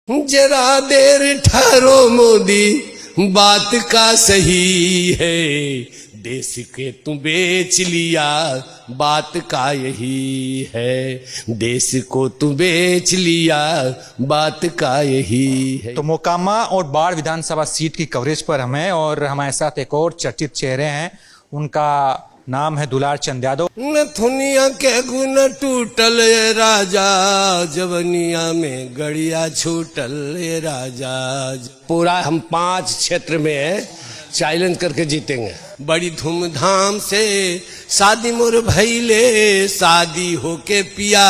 जरा देर ठहरो मोदी, बात का सही है। देश के तू बेच लिया, बात का यही है। देश को तू बेच लिया, बात का यही है। तो मोकामा और बाढ़ विधानसभा सीट की कवरेज पर हम हैं और हमारे साथ एक और चर्चित चेहरे हैं। उनका नाम है दुलार चंद यादव। नथुनिया के गुण टूटल ये राजा, जवनिया में गड़िया छूटल ये राजा। पूरा हम 5 क्षेत्र में चैलेंज करके जीतेंगे। बड़ी धूमधाम से शादी मोर भइले, शादी होके पिया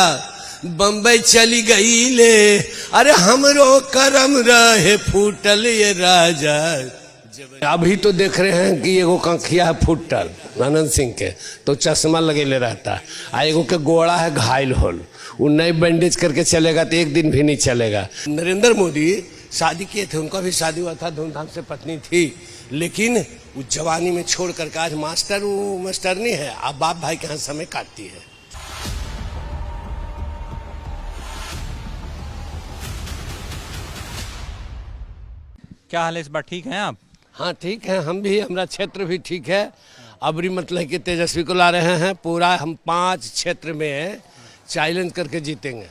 बम्बई चली गई ले। अरे हमरो करम रहे फूटल ये राजा। अभी तो देख रहे हैं कि एगो कंखिया है फुटल आनंद सिंह के, तो चश्मा लगेले रहता है। आ एगो के गोड़ा है घायल होल, वो नई बैंडेज करके चलेगा तो एक दिन भी नहीं चलेगा। नरेंद्र मोदी शादी किए थे, उनका भी शादी हुआ था, धूमधाम से पत्नी थी, लेकिन वो जवानी में छोड़ करके आज मास्टरनी है, अब बाप भाई के यहाँ समय काटती है। क्या हाल है, इस बार ठीक हैं आप? हाँ ठीक है, हम भी, हमारा क्षेत्र भी ठीक है। अबरी मतलब कि तेजस्वी को ला रहे हैं। पूरा हम 5 क्षेत्र में चैलेंज करके जीतेंगे।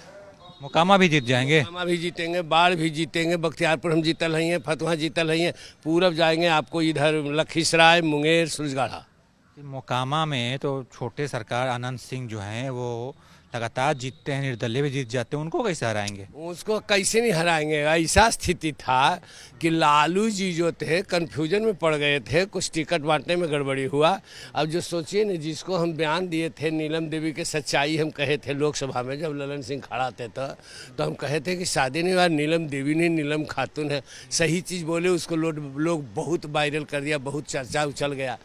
मोकामा भी जीत जाएंगे? मोकामा भी जीतेंगे, बाढ़ भी जीतेंगे, बख्तियारपुर हम जीतल हैं, फतुहा जीतल हैं, पूरब जाएंगे आपको इधर लखीसराय, मुंगेर, सूरजगढ़ा। मोकामा में तो छोटे सरकार आनंद सिंह जो हैं वो लगातार जीतते हैं, निर्दलीय भी जीत जाते हैं, उनको कैसे हराएंगे? उसको कैसे नहीं हराएंगे। ऐसा स्थिति था कि लालू जी जो थे कन्फ्यूजन में पड़ गए थे, कुछ टिकट बांटने में गड़बड़ी हुआ। अब जो सोचिए ना, जिसको हम बयान दिए थे नीलम देवी के सच्चाई हम कहे थे लोकसभा में, जब ललन सिंह खड़ा थे तो हम कहे थे कि शादी नहीं हुआ, नीलम देवी नहीं, नीलम खातून है। सही चीज़ बोले, उसको लोग बहुत वायरल कर दिया, बहुत चर्चा उछल गया।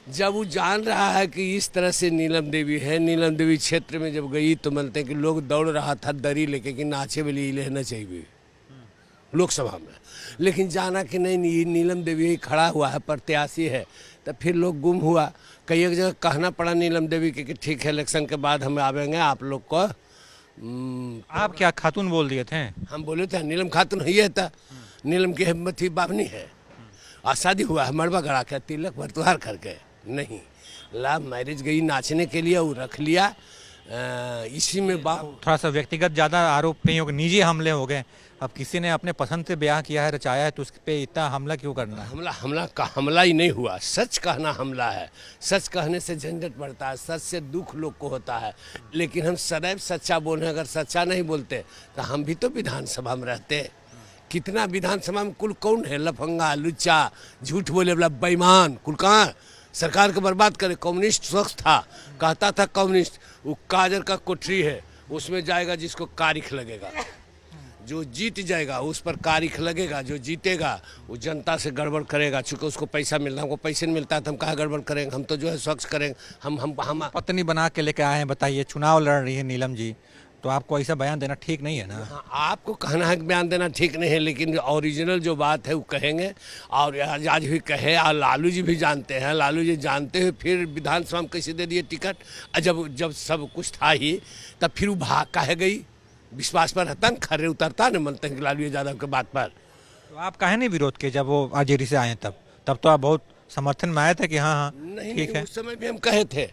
जब वो जान रहा है कि इस तरह से नीलम देवी है, नीलम देवी क्षेत्र में जब गई तो मानते हैं कि लोग दौड़ रहा था दरी लेके कि नाचे वाली लेना चाहिए लोकसभा में, लेकिन जाना कि नहीं, नीलम देवी ही खड़ा हुआ है, प्रत्याशी है, तब फिर लोग गुम हुआ। कई एक जगह कहना पड़ा नीलम देवी के कि ठीक है इलेक्शन के बाद हम आवेंगे आप लोग को। आप क्या खातून बोल दिए थे? हम बोले थे नीलम खातून ही है था, नीलम की हिम्मत ही बाबनी है। और शादी हुआ है मरबा गड़ा के, तिलक भरतुहार करके नहीं, लव मैरिज गई नाचने के लिए, वो रख लिया। इसी में थोड़ा सा व्यक्तिगत ज़्यादा आरोप नहीं होगा, निजी हमले हो गए। अब किसी ने अपने पसंद से ब्याह किया है, रचाया है, तो उस पे इतना हमला क्यों करना है? हमला ही नहीं हुआ, सच कहना हमला है। सच कहने से झंझट बढ़ता है, सच से दुख लोग को होता है, लेकिन हम सदैव सच्चा बोल रहे हैं। अगर सच्चा नहीं बोलते तो हम भी तो विधानसभा में रहते। कितना विधानसभा में कुल कौन है लफंगा, लुच्चा, झूठ बोले वाला, बेईमान, कुल कहाँ सरकार को बर्बाद करे। कम्युनिस्ट स्वच्छ था, कहता था कम्युनिस्ट, वो काजर का कोठरी है, उसमें जाएगा जिसको कारिख लगेगा, जो जीत जाएगा उस पर कारिख लगेगा, जो जीतेगा वो जनता से गड़बड़ करेगा। चूँकि उसको पैसा मिलता है, हमको पैसे नहीं मिलता है तो हम कहाँ गड़बड़ करेंगे, हम तो जो है स्वच्छ करेंगे। हम पत्नी बना के लेके आए हैं, बताइए, चुनाव लड़ रही है नीलम जी, तो आपको ऐसा बयान देना ठीक नहीं है ना? हाँ, आपको कहना है कि बयान देना ठीक नहीं है, लेकिन ओरिजिनल जो बात है वो कहेंगे। और आज भी कहे, और लालू जी भी जानते हैं, लालू जी जानते हुए फिर विधानसभा में कैसे दे दिए टिकट। जब सब कुछ था ही, तब फिर वो भाग काहे गई। विश्वास पर रहता न, खर्रे उतरता न, मनते हैं लालू यादव के बात पर। तो आप काहे नहीं विरोध किए जब वो आरजेडी से आए? तब तो आप बहुत समर्थन में आए थे कि हाँ हाँ ठीक है। उस समय भी हम कहे थे,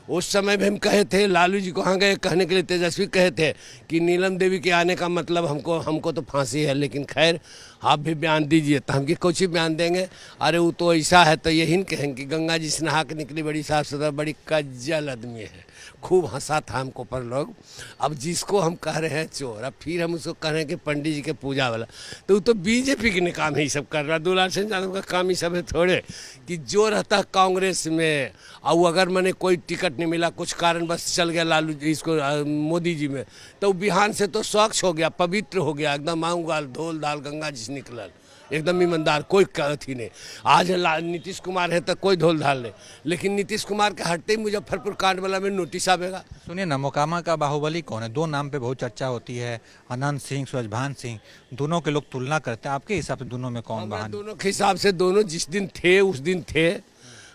उस समय भी हम कहे थे, लालू जी को हाँ गए कहने के लिए, तेजस्वी कहे थे कि नीलम देवी के आने का मतलब हमको तो फांसी है। लेकिन खैर आप भी बयान दीजिए, तो हम कुछ ही बयान देंगे। अरे वो तो ऐसा है तो यही न कहेंगे कि गंगा जी से नहा के निकली, बड़ी साफ सुथरा, बड़ी कज्जल आदमी है। खूब हंसा था हमको पर लोग। अब जिसको हम कह रहे हैं चोर, अब फिर हम उसको कह रहे हैं कि पंडित जी के पूजा वाला, तो वो तो बीजेपी के काम ही सब कर रहा है। दुलार सिंह यादव का काम ही सब है थोड़े कि जो रहता है कांग्रेस में, और अगर मैंने कोई टिकट नहीं मिला, कुछ कारण बस चल गया लालू जी इसको मोदी जी में, तो बिहान से तो स्वच्छ हो गया, पवित्र हो गया, एकदम आऊँ गाल धोल दाल गंगा जी से निकलल, एकदम ईमानदार, कोई अथी नहीं। आज नीतीश कुमार है तो कोई धोल धाल नहीं, लेकिन नीतीश कुमार के हटते ही मुजफ्फरपुर कांड वाला में नोटिस आवेगा। सुनिए ना, मोकामा का बाहुबली कौन है? 2 नाम पे बहुत चर्चा होती है, आनंद सिंह, सूरजभान सिंह, दोनों के लोग तुलना करते हैं। आपके हिसाब से दोनों में कौन बहान? दोनों के हिसाब से दोनों जिस दिन थे उस दिन थे।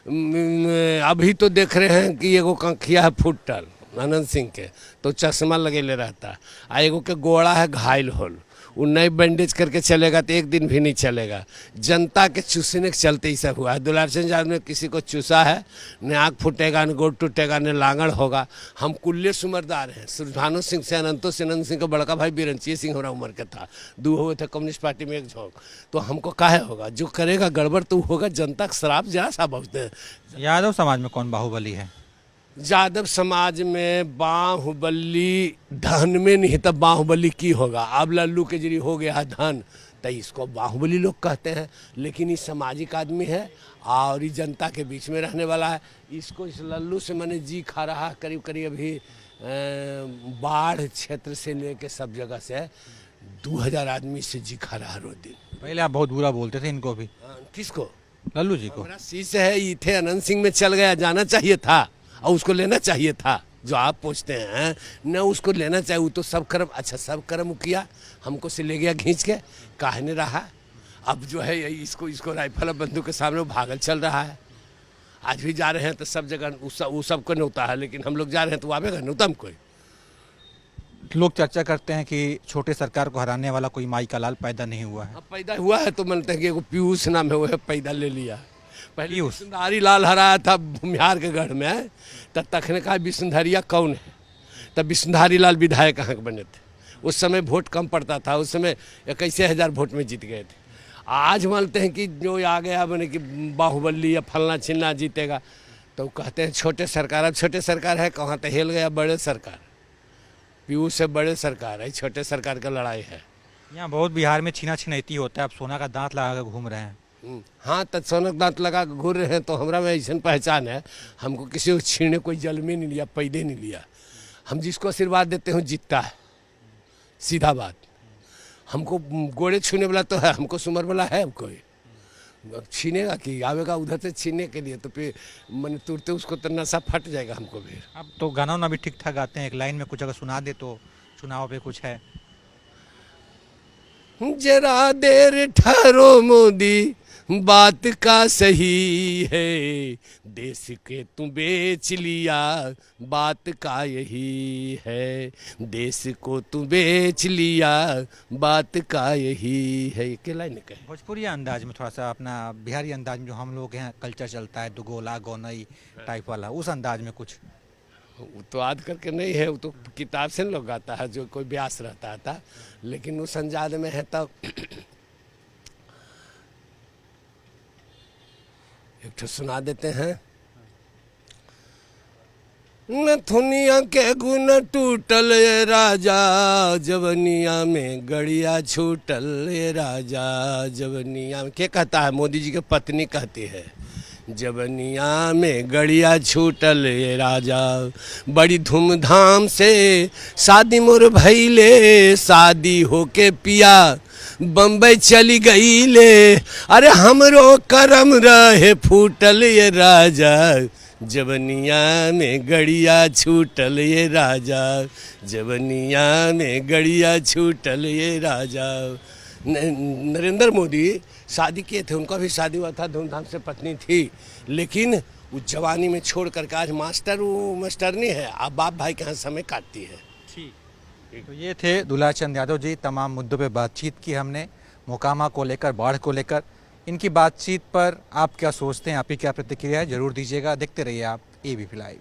अभी तो देख रहे हैं कि एगो कंखिया है फुटल आनंद सिंह के, तो चश्मा लगेले रहता है, आ एगो के गोड़ा है घायल होल, वो नए बैंडेज करके चलेगा तो एक दिन भी नहीं चलेगा। जनता के चूसने के चलते ही सब हुआ है। दुलार चंद यादव ने किसी को चूसा है, न आँख फूटेगा, न गोड़ टूटेगा, न लांगड़ होगा। हम कुल्ले सुमरदार हैं। सुरभानु सिंह से अनंतो से अनंत सिंह का बड़का भाई बिरंची सिंह हमारा उम्र का था, 2 हुए थे कम्युनिस्ट पार्टी में, एक झोंक। तो हमको काहे होगा, जो करेगा गड़बड़ तो होगा। जनता का शराब जरा सा बहुत है। यादव समाज में कौन बाहुबली है? यादव समाज में बाहुबली धन में नहीं, तब बाहुबली की होगा। अब लल्लू के जरिए हो गया धन, तो इसको बाहुबली लोग कहते हैं। लेकिन ये सामाजिक आदमी है और ये जनता के बीच में रहने वाला है। इसको इस लल्लू से मैंने जी खा रहा करीब करीब अभी बाढ़ क्षेत्र से लेके सब जगह से 2000 आदमी से जी खा रहा रोज दिन। पहले आप बहुत बुरा बोलते थे इनको भी। किसको? लल्लू जी को। हमारा शीश है, ये थे अनंत सिंह में चल गया, जाना चाहिए था और उसको लेना चाहिए था। जो आप पूछते हैं न, उसको लेना चाहिए। वो तो सब कर्म, अच्छा सब कर्म किया, हमको से ले गया खींच के, काहे ने रहा। अब जो है इसको राइफल और बंदूक के सामने वो भागल चल रहा है। आज भी जा रहे हैं तो सब जगह वो सबको न्योता है, लेकिन हम लोग जा रहे हैं तो आवेगा न्योता में कोई। लोग चर्चा करते हैं कि छोटे सरकार को हराने वाला कोई माई का लाल पैदा नहीं हुआ है। अब पैदा हुआ है तो मानते हैं कि एगो पीयूष नाम है, वो है पैदा ले लिया। पहले पीयूष? बिशुंधारी लाल हराया था बिहार के गढ़ में, तब तक ने कहा बिशुंधरिया कौन है, तब बिशुंधारी लाल विधायक कहाँ के बने थे। उस समय वोट कम पड़ता था, उस समय 21,000 वोट में जीत गए थे। आज मानते हैं कि जो आ गया बने कि बाहुबली या फलना चिन्ना जीतेगा, तो कहते हैं छोटे सरकार। अब छोटे सरकार है कहाँ, तो हेल गया बड़े सरकार। पीयूष से बड़े सरकार है, छोटे सरकार का लड़ाई है। यहाँ बहुत बिहार में छीना छिनैती होता है, आप सोना का दांत लगा कर घूम रहे हैं। हाँ, तो सोना का दांत लगा के घूर रहे हैं, तो हमारा में ऐसा पहचान है। हमको किसी को छीने कोई जन्म नहीं लिया, पैदे नहीं लिया। हम जिसको आशीर्वाद देते हैं जीतता है, सीधा बात। हमको गोड़े छूने वाला तो है, हमको सुमर वाला है कोई। छीनेगा कि आवेगा उधर से छीनने के लिए, तो फिर मैंने तुरते उसको तो नशा फट जाएगा हमको भी। अब तो गाना वाना भी ठीक ठाक गाते हैं, एक लाइन में कुछ अगर सुना दे तो। चुनाव पे कुछ है? जरा देर ठहरो मोदी, बात का सही है, देश के तू बेच लिया, बात का यही है, देश को तू बेच लिया, बात का यही है। ये लाइन कहे भोजपुरी अंदाज में, थोड़ा सा अपना बिहारी अंदाज में जो हम लोग यहाँ कल्चर चलता है, दुगोला गौनई टाइप वाला, उस अंदाज में कुछ। वो तो याद करके नहीं है, वो तो किताब से लोग गाता है, जो कोई ब्यास रहता था। लेकिन उस अंदाज में है तब एक तो सुना देते हैं। नथुनिया के गुण टूटल ये राजा, जवनिया में गड़िया छूटल ये राजा, जवनिया में। क्या कहता है? मोदी जी की पत्नी कहती है, जवनिया में गड़िया छूटल ये राजा, बड़ी धूमधाम से शादी मोर भइले, शादी होके पिया बम्बई चली गई ले, अरे हमरो करम रहे फूटल ये राजा, जवनिया में गड़िया छूटल ये राजा, जवनिया में गड़िया छूटल ये राजा। नरेंद्र मोदी शादी किए थे, उनका भी शादी हुआ था, धूमधाम से पत्नी थी, लेकिन वो जवानी में छोड़ करके आज वो मास्टरनी है, अब बाप भाई के यहाँ समय काटती है। तो ये थे दुलार चंद यादव जी। तमाम मुद्दों पे बातचीत की हमने, मोकामा को लेकर, बाढ़ को लेकर। इनकी बातचीत पर आप क्या सोचते हैं, आपकी क्या प्रतिक्रिया है, जरूर दीजिएगा। देखते रहिए आप ABP लाइव।